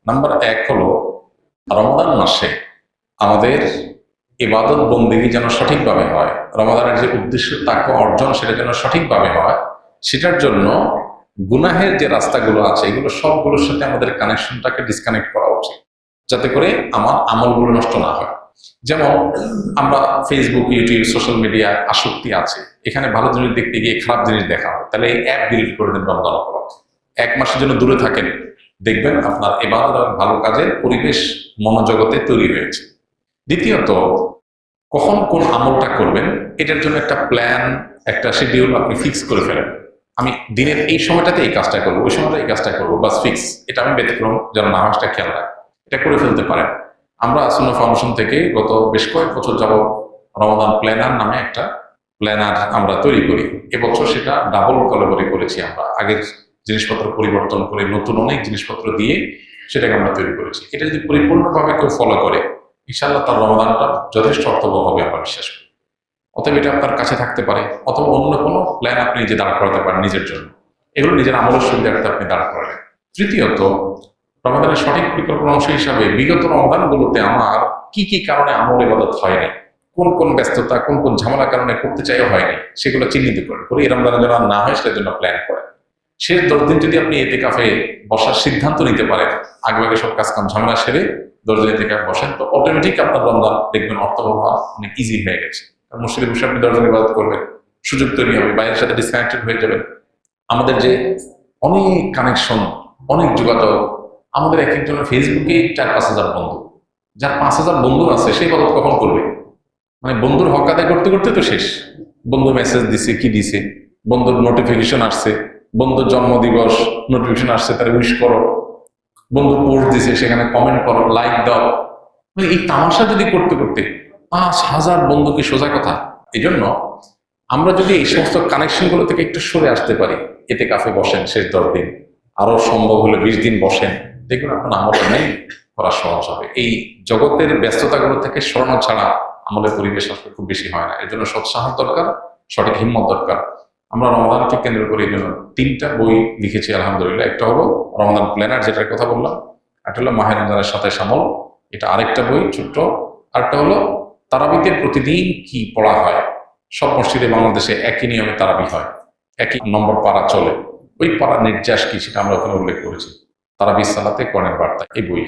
Number এক হলো, রমাদান মাসে আমাদের ইবাদত বন্দেগী যেন সঠিকভাবে হয়, রমাদানের যে উদ্দেশ্য তাকওয়া অর্জন সেটা যেন সঠিকভাবে হয়, সেটার জন্য গুনাহের যে রাস্তাগুলো আছে এগুলো সবগুলোর সাথে আমাদের কানেকশনটাকে ডিসকানেক্ট করা উচিত, যাতে করে আমার আমলগুলো নষ্ট না হয়। যেমন আমরা ফেসবুক, ইউটিউব, সোশ্যাল মিডিয়া আসক্তি আছে, এখানে ভালো জিনিস দেখতে গিয়ে খারাপ জিনিস দেখা হয়, তাহলে এই অ্যাপ ডিলিট করে দেন রমজান উপলক্ষে। 1 মাসের জন্য দূরে থাকেন, দেখবেন আপনার ইবাদত আর ভালো কাজের পরিবেশ মনোজগতে তৈরি হয়েছে। দ্বিতীয়ত, কখন কোন আমলটা করবেন এটার জন্য একটা প্ল্যান, একটা শিডিউল আপনি ফিক্স করে ফেলেন। আমি দিনের এই সময়টাতে এই কাজটা করবো, ওই সময়টা এই কাজটা করবো, বাস ফিক্স। এটা আমি ব্যতিক্রম যেন নামাজটা খেয়াল রাখি, এটা করে ফেলতে পারেন। আমরা সুন্নাহ ফাউন্ডেশন থেকে গত বেশ কয়েক বছর যাবত রমাদান প্ল্যানার নামে একটা প্ল্যানার আমরা তৈরি করি। এবছর সেটা ডাবল কলাবরি করেছি, আমরা আগের জিনিসপত্র পরিবর্তন করে নতুন অনেক জিনিসপত্র দিয়ে সেটাকে আমরা তৈরি করেছি। এটা যদি পরিপূর্ণভাবে কেউ ফলো করে, ইনশাআল্লাহ তার রমাদানটা যথেষ্ট অর্থবহ হবে, আমরা বিশ্বাস করি। অতএব এটা আপনার কাছে থাকতে পারে, অথবা অন্য কোনো প্ল্যান আপনি নিজে দাঁড় করাতে পারেন নিজের জন্য। এগুলো নিজের আমলের সুবিধার্থে আপনি দাঁড় করালেন। তৃতীয়ত, রমাদানের সঠিক পরিকল্পনা অংশ হিসাবে বিগত রমাদানগুলোতে আমার কি কি কারণে আমল ইবাদত হয়নি, কোন কোন ব্যস্ততা, কোন কোন ঝামেলার কারণে করতে চাইও হয়নি, সেগুলো চিহ্নিত করেন, করে এই রমজানের যেন আর না হয় সেটার জন্য প্ল্যান করেন। শেষ 10 দিন যদি আপনি এতেকাফে বসার সিদ্ধান্ত নিতে পারেন, আগে সব কাজ কাম ঝামেলা সেরে 10 দিন এতেকাফে বসেন, তো অটোমেটিক আপনার রমজান দেখবেন অর্থবহ হওয়া অনেক ইজি হয়ে গেছে। মসজিদে বসে আপনি 10 দিন ইবাদত করবেন, সুযোগ তৈরি হবে, বাইরের সাথে ডিসকানেক্টেড হয়ে যাবেন। আমাদের যে অনেক কানেকশন, অনেক যোগাযোগ, আমাদের এক একজনের ফেসবুকে 4-5 হাজার বন্ধু, যার 5 হাজার বন্ধু আছে সেই ইবাদত কখন করবে? মানে বন্ধুর হক আদায় করতে করতে তো শেষ। বন্ধু মেসেজ দিছে, কি দিছে, বন্ধুর নোটিফিকেশন আসছে, বন্ধুর জন্মদিবস নোটিফিকেশন আসছে, তার উইশ করো, বন্ধু পোস্ট দিছে সেখানে কমেন্ট করো, লাইক দাও। মানে এই তামাশা যদি করতে করতে 5 হাজার বন্ধু, কি সোজা কথা? এই জন্য আমরা যদি এই সমস্ত কানেকশন গুলো থেকে একটু সরে আসতে পারি, এতে কাফে বসেন শেষ 10 দিন, আরো সম্ভব হলে 20 দিন বসেন, দেখুন আপনার আমল নেই করা সহজ হবে। এই জগতের ব্যস্ততাগুলো থেকে সরানো ছাড়া আমলের পরিবেশ আসলে খুব বেশি হয় না। এর জন্য সৎসাহস দরকার, সঠিক হিম্মত দরকার। আমরা রমাদানকে কেন্দ্র করে এই জন্য 3টা বই লিখেছি আলহামদুলিল্লাহ। একটা হলো রমাদান প্ল্যানার, যেটার কথা বললাম, একটা হলো মাহে রমজানের সাথে আমল, এটা আরেকটা বই ছোট্ট। আরেকটা হলো তারাবিতে প্রতিদিন কি পড়া হয়। সব মসজিদে বাংলাদেশে একই নিয়মে তারাবি হয়, একই নম্বর পারা চলে, ওই পাড়ার নির্যাস কি সেটা আমরা ওখানে উল্লেখ করেছি। তারাবি সালাতে কোরআনের বার্তা, এই বই।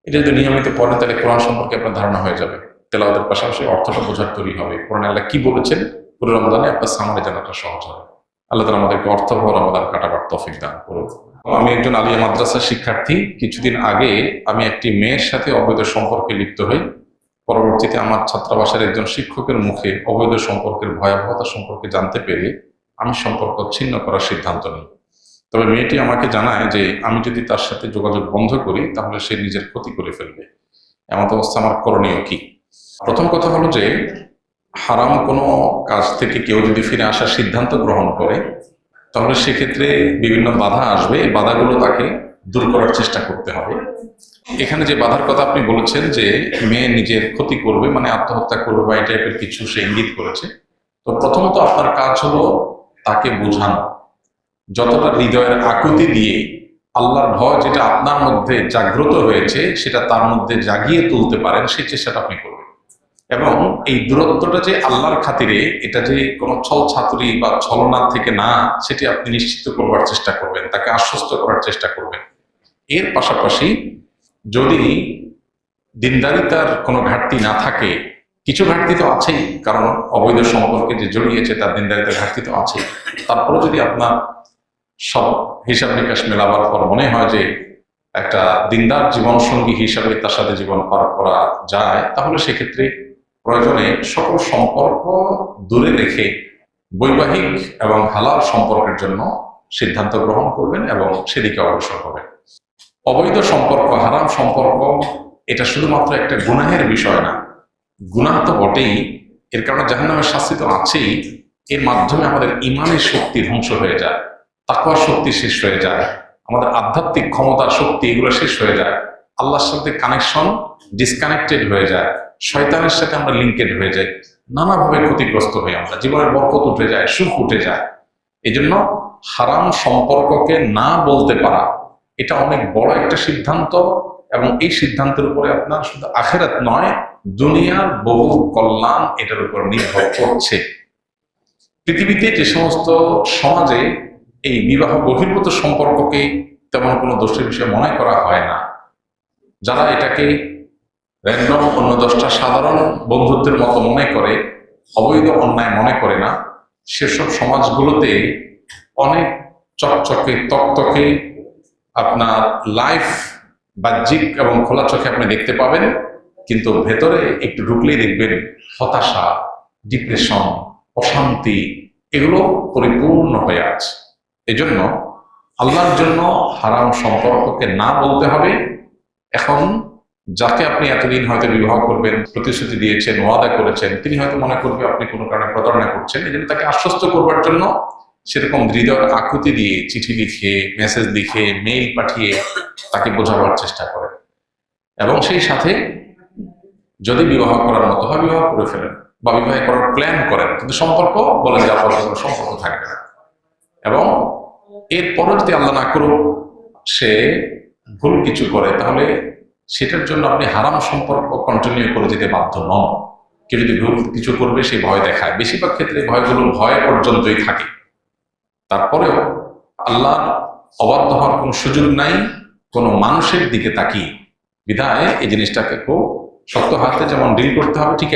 এটা যদি নিয়মিত পড়েন তাহলে কোরআন সম্পর্কে আপনার ধারণা হয়ে যাবে, তেলাওয়াতের পাশাপাশি অর্থটা বোঝার তৈরি হবে, কোরআনে আল্লাহ কি বলেছেন পুরো রমজানে আপনার সামনে জানাটা সহজ হবে। আল্লাহ তাআলা আমাদেরকে অর্থবহ রমাদান কাটাবার তৌফিক দান করুন। আমি একজন আলিয়া মাদ্রাসার শিক্ষার্থী। কিছুদিন আগে আমি একটি মেয়ের সাথে অবৈধ সম্পর্কে লিপ্ত হই। পরবর্তীতে আমার ছাত্রাবাসের একজন শিক্ষকের মুখে অবৈধ সম্পর্কের ভয়াবহতা সম্পর্কে জানতে পেরে আমি সম্পর্ক ছিন্ন করার সিদ্ধান্ত নিই। তবে মেয়েটি আমাকে জানায় যে আমি যদি তার সাথে যোগাযোগ বন্ধ করি তাহলে সে নিজের ক্ষতি করে ফেলবে। এমন অবস্থা আমার করণীয় কি? প্রথম কথা হলো যে, হারাম কোনো কাজ থেকে কেউ যদি ফিরে আসার সিদ্ধান্ত গ্রহণ করে তাহলে সেক্ষেত্রে বিভিন্ন বাধা আসবে, এই বাধাগুলো তাকে দূর করার চেষ্টা করতে হবে। এখানে যে বাধার কথা আপনি বলেছেন যে মেয়ে নিজের ক্ষতি করবে, মানে আত্মহত্যা করবে বা এই টাইপের কিছু সে ইঙ্গিত করেছে, তো প্রথমত আপনার কাজ হলো তাকে বোঝানো, যতটা হৃদয়ের আকুতি দিয়ে আল্লাহর ভয় যেটা আপনার মধ্যে জাগ্রত হয়েছে সেটা তার মধ্যে জাগিয়ে তুলতে পারেন সেই চেষ্টাটা আপনি করবেন। এবং এই দূরত্বটা যে আল্লাহর খাতিরে, এটা যে কোনো ছল ছাতুরি বা ছলনা থেকে না, সেটি আপনি নিশ্চিত করবার চেষ্টা করবেন, তাকে আশ্বস্ত করার চেষ্টা করবেন। এর পাশাপাশি যদি দিনদারিতার কোনো ঘাটতি না থাকে, কিছু ঘাটতি তো আছেই, কারণ অবৈধ সম্পর্কে যে জড়িয়েছে তার দিনদারিতার ঘাটতি তো আছেই, তারপরে যদি আপনার সব হিসাব নিকাশ মেলাবার পর মনে হয় যে একটা দিনদার জীবনসঙ্গী হিসাবে তার সাথে জীবন পার করা যায়, তাহলে সেক্ষেত্রে প্রয়োজনে সকল সম্পর্ক দূরে রেখে বৈবাহিক এবং হালাল সম্পর্কের জন্য সিদ্ধান্ত গ্রহণ করবেন এবং সেদিকে অগ্রসর হবেন। অবৈধ সম্পর্ক, হারাম সম্পর্ক, এটা শুধুমাত্র একটা গুনাহের বিষয় না। গুনাহ তো বটেই, এর কারণে জাহান্নামের শাস্তি তো আছেই, এর মাধ্যমে আমাদের ইমানের শক্তি ধ্বংস হয়ে যায়, তাকওয়ার শক্তি শেষ হয়ে যায়, আমাদের আধ্যাত্মিক ক্ষমতার শক্তি এগুলো শেষ হয়ে যায়, আল্লাহর সাথে কানেকশন ডিসকানেক্টেড হয়ে যায়, শয়তানের সাথে আমরা লিঙ্কেড হয়ে যাই, নানাভাবে ক্ষতিগ্রস্ত হয়ে আমরা, জীবনের বরকত উঠে যায়, সুখ উঠে যায়। এই জন্য হারাম সম্পর্ককে না বলতে পারা এটা অনেক বড় একটা সিদ্ধান্ত, এবং এই সিদ্ধান্তের উপরে আপনার শুধু আখিরাত নয়, দুনিয়ার বহু কল্যাণ এটার উপর নির্ভর করছে। পৃথিবীতে যে সমস্ত সমাজে এই বিবাহ বহির্ভূত সম্পর্ককে তেমন কোনো দোষের বিষয় মনে করা হয় না, যারা এটাকে র্যান্ডম অন্য 10টা সাধারণ বন্ধুত্বের মতো মনে করে, অবৈধ অন্যায় মনে করে না, সেসব সমাজগুলোতে অনেক চকচকে তকতকে আপনার লাইফ বাহ্যিক এবং খোলা চোখে আপনি দেখতে পাবেন, কিন্তু ভেতরে একটু ঢুকলেই দেখবেন হতাশা, ডিপ্রেশন, অশান্তি এগুলো পরিপূর্ণ হয়ে আছে। এজন্য আল্লাহর জন্য হারাম সম্পর্ককে না বলতে হবে। এখন যাকে আপনি এতদিন হয়তো বিবাহ করবেন প্রতিশ্রুতি দিয়েছেন, ওয়াদা করেছেন, তিনি হয়তো মনে করবে আপনি কোনো কারণে প্রতারণা করছেন, এই জন্য তাকে আশ্বস্ত করবার জন্য সেরকম হৃদয়ের আকুতি দিয়ে চিঠি লিখে, মেসেজ লিখে, মেইল পাঠিয়ে তাকে বোঝাবার চেষ্টা করেন, এবং সেই সাথে যদি বিবাহ করার মতো হয় বিবাহ করে ফেলেন বা বিবাহ করার প্ল্যান করেন, কিন্তু সম্পর্ক বলেন যে আপনার কোনো সম্পর্ক থাকবে না। এবং এরপরও যদি আল্লাহ না করুক সে ভুল কিছু করে, তাহলে সেটার জন্য আপনি হারাম সম্পর্ক কন্টিনিউ করে যেতে বাধ্য নন। কেউ যদি ভুল কিছু করবে সে ভয় দেখায়, বেশিরভাগ ক্ষেত্রে ভয়গুলো ভয় পর্যন্তই থাকে। তারপরেও আল্লাহর অবাধ্য হওয়ার কোনো সুযোগ নাই কোনো মানুষের দিকে তাকিয়ে। বিধায় এই জিনিসটাকে খুব শক্ত হাতে যেমন ডিল করতে হবে, ঠিক